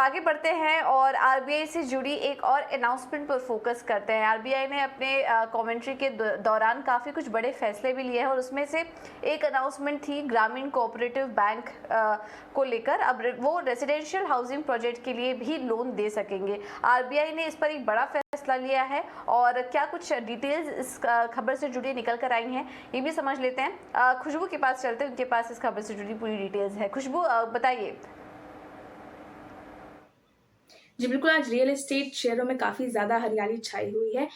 आगे बढ़ते हैं और आरबीआई से जुड़ी एक और अनाउंसमेंट पर फोकस करते हैं। आरबीआई ने अपने कमेंट्री के दौरान काफ़ी कुछ बड़े फैसले भी लिए हैं और उसमें से एक अनाउंसमेंट थी ग्रामीण कोऑपरेटिव बैंक को लेकर। अब वो रेजिडेंशियल हाउसिंग प्रोजेक्ट के लिए भी लोन दे सकेंगे। आरबीआई ने इस पर एक बड़ा फैसला लिया है और क्या कुछ डिटेल्स इस खबर से जुड़ी निकल कर आई हैं ये भी समझ लेते हैं। खुशबू के पास चलते हैं, उनके पास इस खबर से जुड़ी पूरी डिटेल्स है। खुशबू, बताइए। जी बिल्कुल, आज रियल एस्टेट शेयरों में काफ़ी ज़्यादा हरियाली छाई हुई है।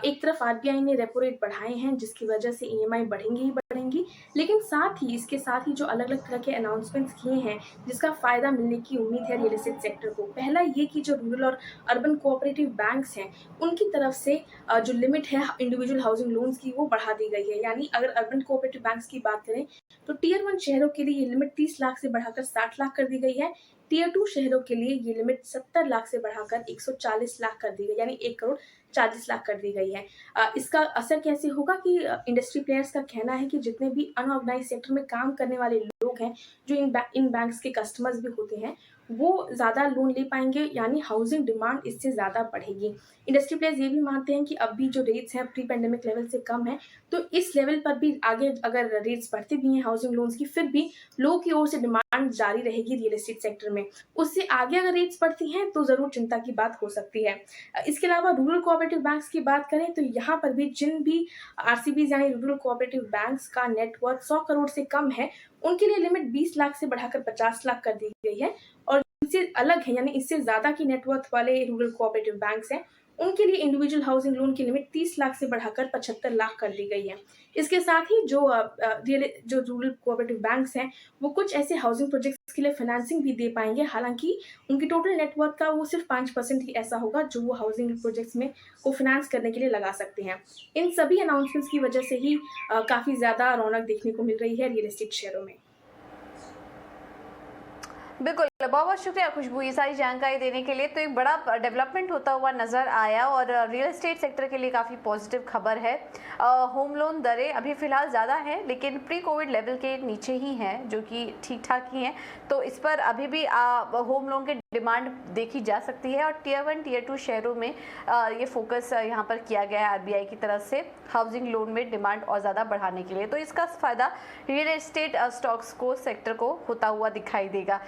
एक तरफ आरबीआई ने रेपो रेट बढ़ाए हैं जिसकी वजह से ईएमआई बढ़ेंगी ही बढ़ेंगी, लेकिन इसके साथ ही जो अलग-अलग तरह के अनाउंसमेंट्स किए हैं जिसका फ़ायदा मिलने की उम्मीद है रियल एस्टेट सेक्टर को। पहला ये कि जो रूरल और अर्बन कोऑपरेटिव बैंक्स हैं, उनकी तरफ से जो लिमिट है इंडिविजुअल हाउसिंग लोन्स की वो बढ़ा दी गई है। यानी अगर अर्बन कोऑपरेटिव बैंक्स की बात करें तो टियर 1 शहरों के लिए ये लिमिट 30 लाख से बढ़ाकर 60 लाख कर दी गई है। टियर 2 शहरों के लिए ये लिमिट 70 लाख से बढ़ाकर 140 लाख कर दी गई, यानी 1 करोड़ 40 लाख कर दी गई है। इसका असर कैसे होगा कि इंडस्ट्री प्लेयर्स का कहना है कि जितने भी अनऑर्गेनाइज्ड सेक्टर में काम करने वाले लोग हैं, जो इन बैंक्स के कस्टमर्स भी होते हैं, वो ज़्यादा लोन ले पाएंगे, यानी हाउसिंग डिमांड इससे ज़्यादा बढ़ेगी। इंडस्ट्री प्लेयर्स ये भी मानते हैं कि अब भी जो रेट्स हैं प्री पेंडेमिक लेवल से कम है, तो इस लेवल पर भी आगे अगर रेट्स बढ़ते भी हैं हाउसिंग लोन्स की, फिर भी लोगों की ओर से डिमांड जारी रहेगी रियल एस्टेट सेक्टर में। उससे आगे अगर रेट्स बढ़ती हैं तो ज़रूर चिंता की बात हो सकती है। इसके अलावा रूरल कोऑपरेटिव बैंक्स की बात करें तो यहाँ पर भी जिन भी आरसीबीज यानी रूरल कोऑपरेटिव बैंक्स का नेटवर्थ 100 करोड़ से कम है, उनके लिए लिमिट 20 लाख से बढ़ाकर 50 लाख कर दी गई है। और इनसे अलग है, यानी इससे ज़्यादा की नेटवर्थ वाले रूरल कोऑपरेटिव बैंक्स हैं, उनके लिए इंडिविजुअल हाउसिंग लोन की लिमिट 30 लाख से बढ़ाकर 75 लाख कर दी गई है। इसके साथ ही जो रूरल कोऑपरेटिव बैंक्स हैं, वो कुछ ऐसे हाउसिंग प्रोजेक्ट्स के लिए फाइनेंसिंग भी दे पाएंगे। हालांकि उनकी टोटल नेटवर्थ का वो सिर्फ 5% ही ऐसा होगा जो वो हाउसिंग प्रोजेक्ट्स में को फाइनेंस करने के लिए लगा सकते हैं। इन सभी अनाउंसमेंट्स की वजह से ही काफ़ी ज़्यादा रौनक देखने को मिल रही है रियल एस्टेट शेयरों में। बिल्कुल, बहुत बहुत शुक्रिया खुशबू ये सारी जानकारी देने के लिए। तो एक बड़ा डेवलपमेंट होता हुआ नज़र आया और रियल एस्टेट सेक्टर के लिए काफ़ी पॉजिटिव खबर है। होम लोन दरें अभी फ़िलहाल ज़्यादा हैं लेकिन प्री कोविड लेवल के नीचे ही हैं, जो कि ठीक ठाक ही हैं। तो इस पर अभी भी होम लोन की डिमांड देखी जा सकती है और टियर 1 टियर 2 शहरों में ये फोकस यहाँ पर किया गया है आरबीआई की तरफ से हाउसिंग लोन में डिमांड और ज़्यादा बढ़ाने के लिए। तो इसका फ़ायदा रियल एस्टेट स्टॉक्स को सेक्टर को होता हुआ दिखाई देगा।